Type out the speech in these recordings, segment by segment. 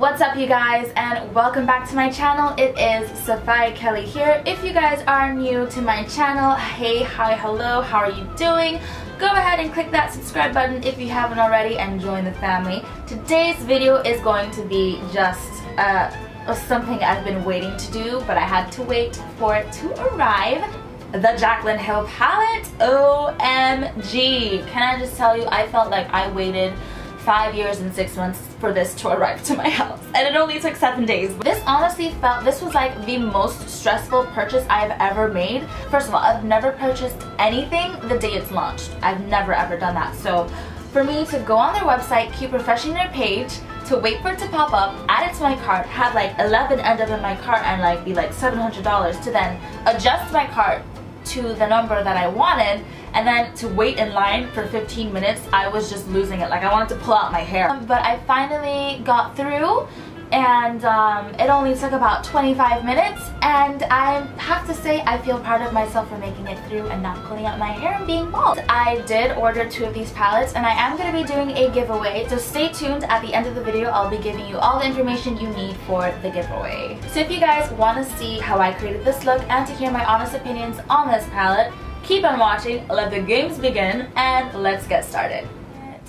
What's up you guys, and welcome back to my channel. It is Safai Kelly here. If you guys are new to my channel, hey, hi, hello, how are you doing? Go ahead and click that subscribe button if you haven't already and join the family. Today's video is going to be just something I've been waiting to do, but I had to wait for it to arrive. The Jaclyn Hill palette. OMG. Can I just tell you, I felt like I waited 5 years and 6 months for this to arrive to my house, and it only took 7 days. This honestly this was like the most stressful purchase I've ever made. First of all, I've never purchased anything the day it's launched. I've never ever done that. So for me to go on their website, keep refreshing their page, to wait for it to pop up, add it to my cart, have like 11 end up in my cart and like be like $700, to then adjust my cart to the number that I wanted, and then to wait in line for 15 minutes, I was just losing it. Like, I wanted to pull out my hair. But I finally got through, and it only took about 25 minutes, and I have to say I feel proud of myself for making it through and not pulling out my hair and being bald. I did order 2 of these palettes, and I am going to be doing a giveaway, so stay tuned. At the end of the video, I'll be giving you all the information you need for the giveaway. So if you guys want to see how I created this look and to hear my honest opinions on this palette, keep on watching, let the games begin, and let's get started.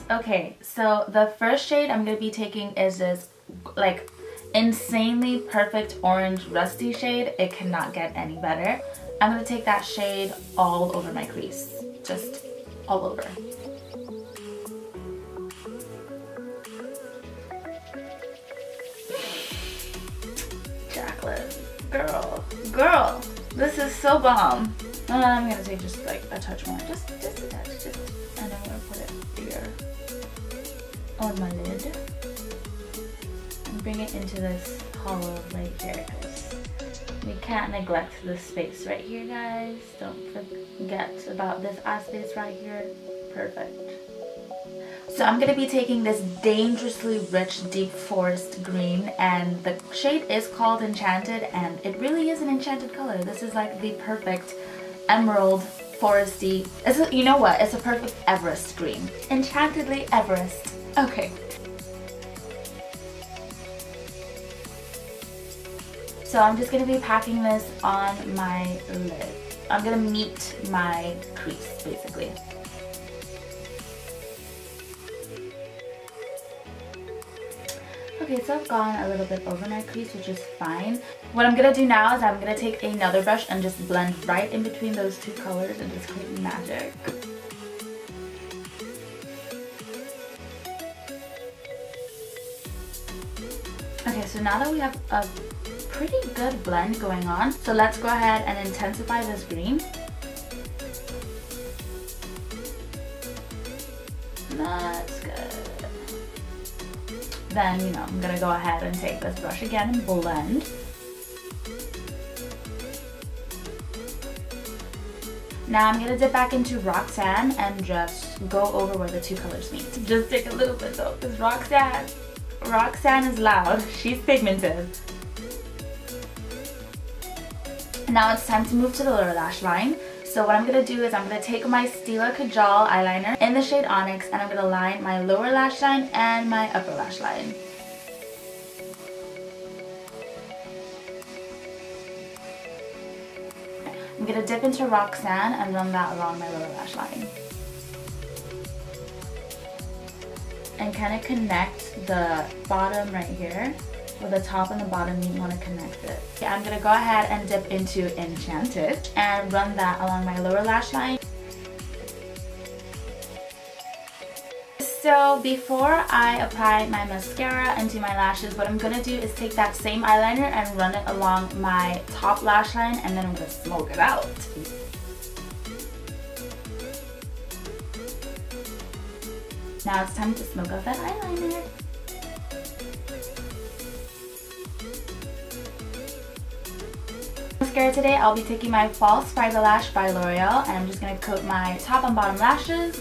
Okay, so the first shade I'm going to be taking is this like insanely perfect orange rusty shade. It cannot get any better. I'm going to take that shade all over my crease, just all over. Jaclyn, girl, this is so bomb. I'm gonna take just like a touch more, just a touch, and I'm gonna put it here on my lid and bring it into this hollow right here, because we can't neglect this space right here, guys. Don't forget about this eye space right here. Perfect. So I'm gonna be taking this dangerously rich deep forest green, and the shade is called Enchanted, and it really is an enchanted color. This is like the perfect emerald foresty. You know what? It's a perfect Everest green. Enchantedly Everest. Okay. So I'm just going to be packing this on my lid. I'm going to meet my crease, basically. Okay, so I've gone a little bit over my crease, which is fine. What I'm going to do now is I'm going to take another brush and just blend right in between those 2 colors and just create magic. Okay, so now that we have a pretty good blend going on, so let's go ahead and intensify this green. That's good. Then, you know, I'm gonna go ahead and take this brush again and blend. Now I'm gonna dip back into Roxanne and just go over where the 2 colors meet. Just take a little bit though, because Roxanne is loud. She's pigmented. Now it's time to move to the lower lash line. So what I'm going to do is I'm going to take my Stila Kajal eyeliner in the shade Onyx, and I'm going to line my lower lash line and my upper lash line. I'm going to dip into Roxanne and run that along my lower lash line. And kind of connect the bottom right here. With the top and the bottom, you want to connect it. Okay, I'm going to go ahead and dip into Enchanted and run that along my lower lash line. So before I apply my mascara into my lashes, what I'm going to do is take that same eyeliner and run it along my top lash line, and then I'm going to smoke it out. Now it's time to smoke out that eyeliner. Mascara today, I'll be taking my False Fiber Lash by L'Oreal, and I'm just going to coat my top and bottom lashes.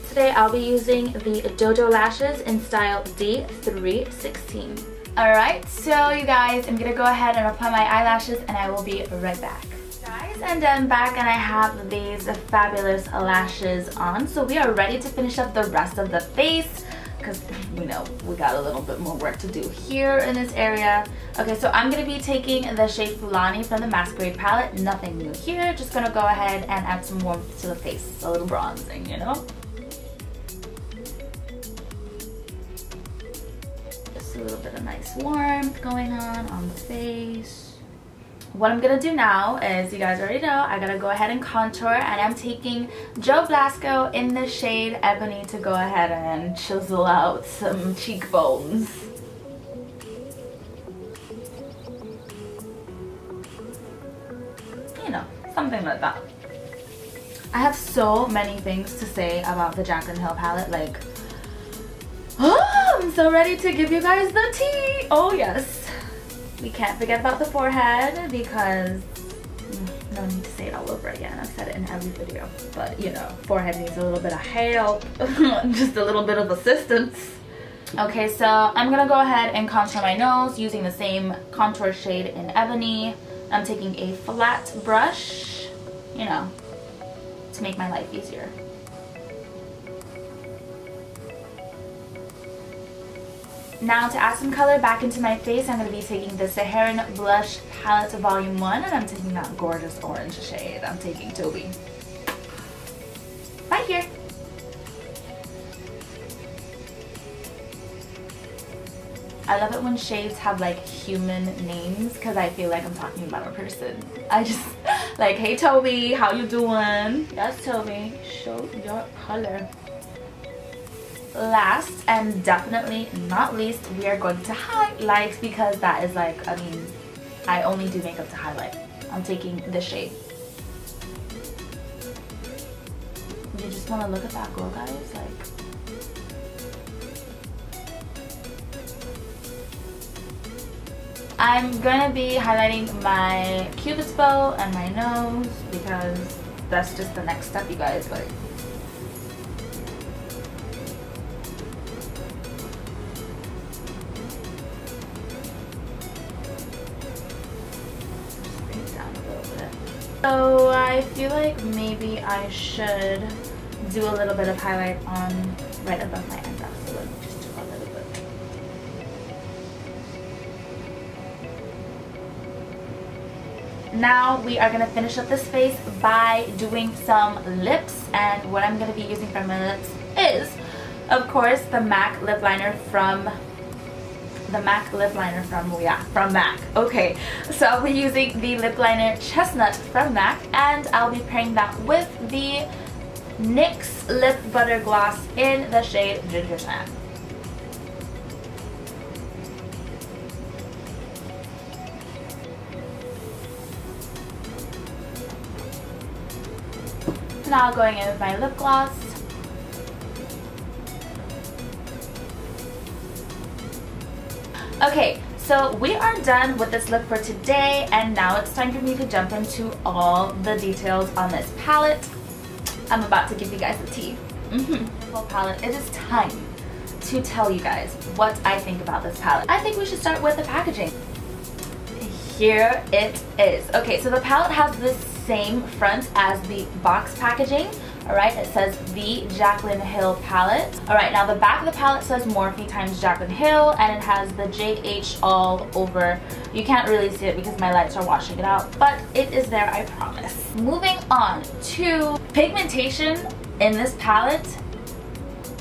Today I'll be using the Dodo lashes in style D316. Alright, so you guys, I'm going to go ahead and apply my eyelashes, and I will be right back. Guys, and I'm back and I have these fabulous lashes on. So we are ready to finish up the rest of the face because we know we got a little bit more work to do here in this area. Okay, so I'm going to be taking the shade Fulani from the Masquerade palette. Nothing new here. Just going to go ahead and add some warmth to the face. A little bronzing, you know? Just a little bit of nice warmth going on the face. What I'm gonna do now is, you guys already know, I gotta go ahead and contour, and I'm taking Joe Blasco in the shade Ebony to go ahead and chisel out some cheekbones. You know, something like that. I have so many things to say about the Jaclyn Hill palette, like, oh, I'm so ready to give you guys the tea! Oh yes! We can't forget about the forehead because no need to say it all over again. I've said it in every video, but you know, forehead needs a little bit of help, just a little bit of assistance. Okay, so I'm gonna go ahead and contour my nose using the same contour shade in Ebony. I'm taking a flat brush, you know, to make my life easier. Now to add some color back into my face, I'm going to be taking the Saharan Blush Palette Volume 1, and I'm taking that gorgeous orange shade. I'm taking Toby. Right here. I love it when shades have like human names because I feel like I'm talking about a person. I just like, hey Toby, how you doing? Yes Toby, show your color. Last and definitely not least, we are going to highlight because that is like, I mean, I only do makeup to highlight. I'm taking this shade. You just want to look at that girl, guys, like. I'm gonna be highlighting my cupid's bow and my nose because that's just the next step, you guys, like. So I feel like maybe I should do a little bit of highlight on right above my eyebrows. So let me just do a little bit. Now we are going to finish up this face by doing some lips, and what I'm going to be using for my lips is, of course, the MAC lip liner from MAC. Okay, so I'll be using the lip liner Chestnut from MAC, and I'll be pairing that with the NYX Lip Butter Gloss in the shade Ginger Sand. Now going in with my lip gloss. Okay, so we are done with this look for today, and now it's time for me to jump into all the details on this palette. I'm about to give you guys the tea. Palette, it is time to tell you guys what I think about this palette. I think we should start with the packaging. Here it is. Okay, so the palette has this same front as the box packaging. Alright, it says the Jaclyn Hill palette. Alright, now the back of the palette says Morphe times Jaclyn Hill, and it has the JH all over. You can't really see it because my lights are washing it out, but it is there, I promise. Moving on to pigmentation in this palette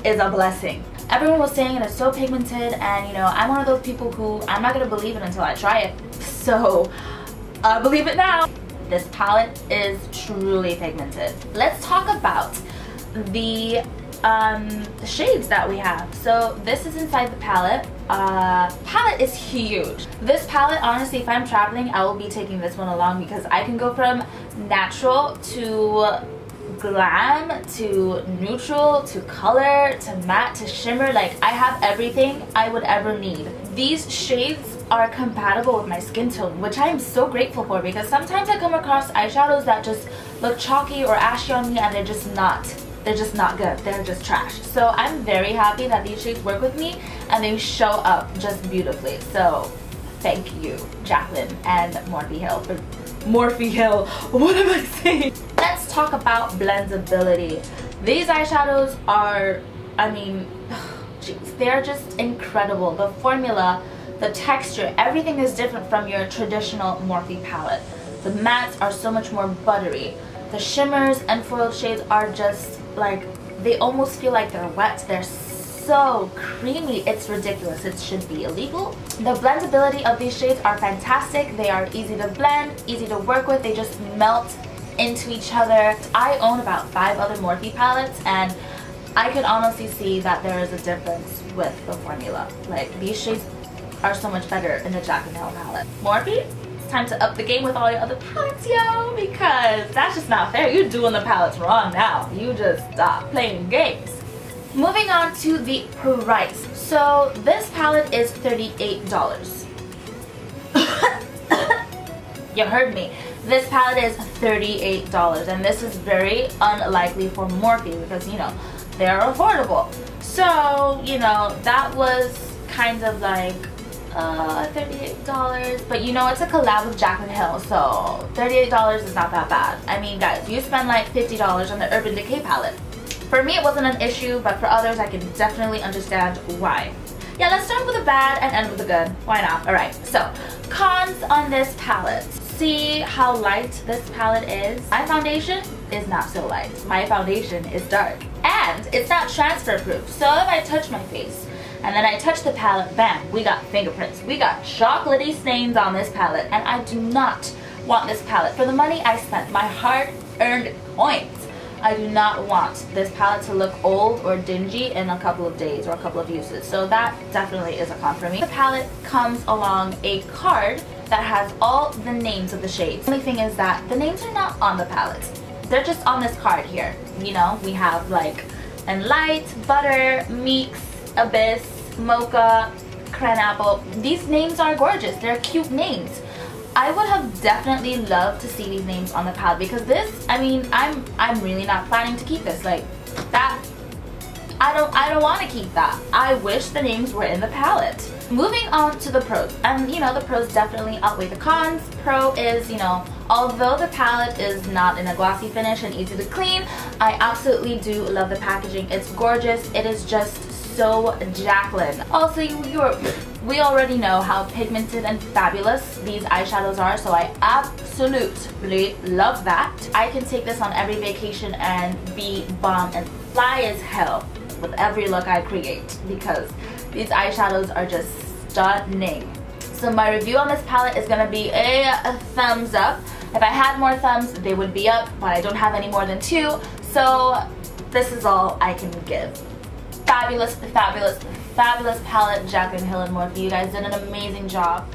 is a blessing. Everyone was saying it is so pigmented, and you know, I'm one of those people who, I'm not going to believe it until I try it. So, I believe it now. This palette is truly pigmented. Let's talk about the shades that we have. So this is inside the palette. Palette is huge. This palette, honestly, if I'm traveling, I will be taking this one along because I can go from natural to glam to neutral to color to matte to shimmer. Like, I have everything I would ever need. These shades are compatible with my skin tone, which I am so grateful for, because sometimes I come across eyeshadows that just look chalky or ashy on me, and they're just not good. They're just trash. So I'm very happy that these shades work with me and they show up just beautifully. So thank you, Jaclyn and Morphe Hill, for Morphe Hill. What am I saying? Let's talk about blendability. These eyeshadows are, I mean, geez, they're just incredible. The formula, the texture, everything is different from your traditional Morphe palette. The mattes are so much more buttery. The shimmers and foiled shades are just like, they almost feel like they're wet. They're so creamy, it's ridiculous. It should be illegal. The blendability of these shades are fantastic. They are easy to blend, easy to work with. They just melt into each other. I own about 5 other Morphe palettes, and I can honestly see that there is a difference with the formula. Like, these shades are so much better in the Jaclyn Hill palette. Morphe, it's time to up the game with all your other palettes, yo, because that's just not fair. You're doing the palettes wrong now. You just stop playing games. Moving on to the price. So this palette is $38. You heard me. This palette is $38, and this is very unlikely for Morphe because, you know, they're affordable. So, you know, that was kind of like $38, but you know, it's a collab with Jaclyn Hill, so $38 is not that bad. I mean, guys, you spend like $50 on the Urban Decay palette. For me, it wasn't an issue, but for others, I can definitely understand why. Yeah, let's start with the bad and end with the good. Why not? Alright, so cons on this palette. See how light this palette is? My foundation is not so light. My foundation is dark. And it's not transfer proof. So if I touch my face and then I touch the palette, bam, we got fingerprints. We got chocolatey stains on this palette, and I do not want this palette. For the money I spent, my hard-earned coins, I do not want this palette to look old or dingy in a couple of days or a couple of uses. So that definitely is a con for me. The palette comes along a card that has all the names of the shades. The only thing is that the names are not on the palette. They're just on this card here. You know, we have like Enlight, Butter, Meeks, Abyss, Mocha, Cran Apple. These names are gorgeous. They're cute names. I would have definitely loved to see these names on the palette because this, I mean, I'm really not planning to keep this. Like, that, I don't want to keep that. I wish the names were in the palette. Moving on to the pros, and you know, the pros definitely outweigh the cons. Pro is, you know, although the palette is not in a glossy finish and easy to clean, I absolutely do love the packaging. It's gorgeous. It is just so Jaclyn. Also, we already know how pigmented and fabulous these eyeshadows are, so I absolutely love that. I can take this on every vacation and be bomb and fly as hell with every look I create because these eyeshadows are just stunning. So my review on this palette is gonna be a thumbs up. If I had more thumbs, they would be up, but I don't have any more than 2, so this is all I can give. Fabulous, fabulous, fabulous palette, Jaclyn Hill and Morphe. You guys did an amazing job.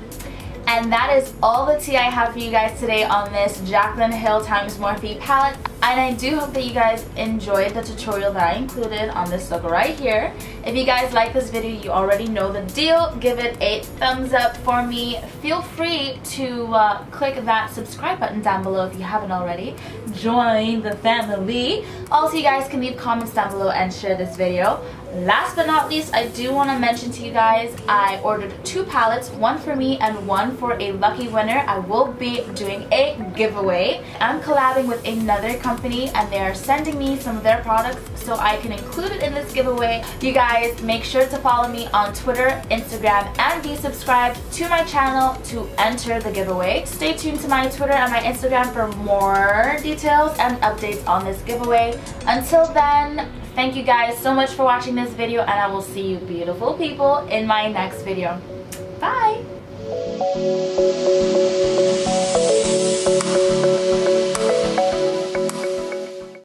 And that is all the tea I have for you guys today on this Jaclyn Hill times Morphe palette. And I do hope that you guys enjoyed the tutorial that I included on this look right here. If you guys like this video, you already know the deal. Give it a thumbs up for me. Feel free to click that subscribe button down below if you haven't already. Join the family. Also, you guys can leave comments down below and share this video. Last but not least, I do want to mention to you guys, I ordered 2 palettes, one for me and one for a lucky winner. I will be doing a giveaway. I'm collabing with another company and they're sending me some of their products so I can include it in this giveaway. You guys make sure to follow me on Twitter, Instagram, and be subscribed to my channel to enter the giveaway. Stay tuned to my Twitter and my Instagram for more details and updates on this giveaway. Until then, thank you guys so much for watching this video, and I will see you beautiful people in my next video. Bye!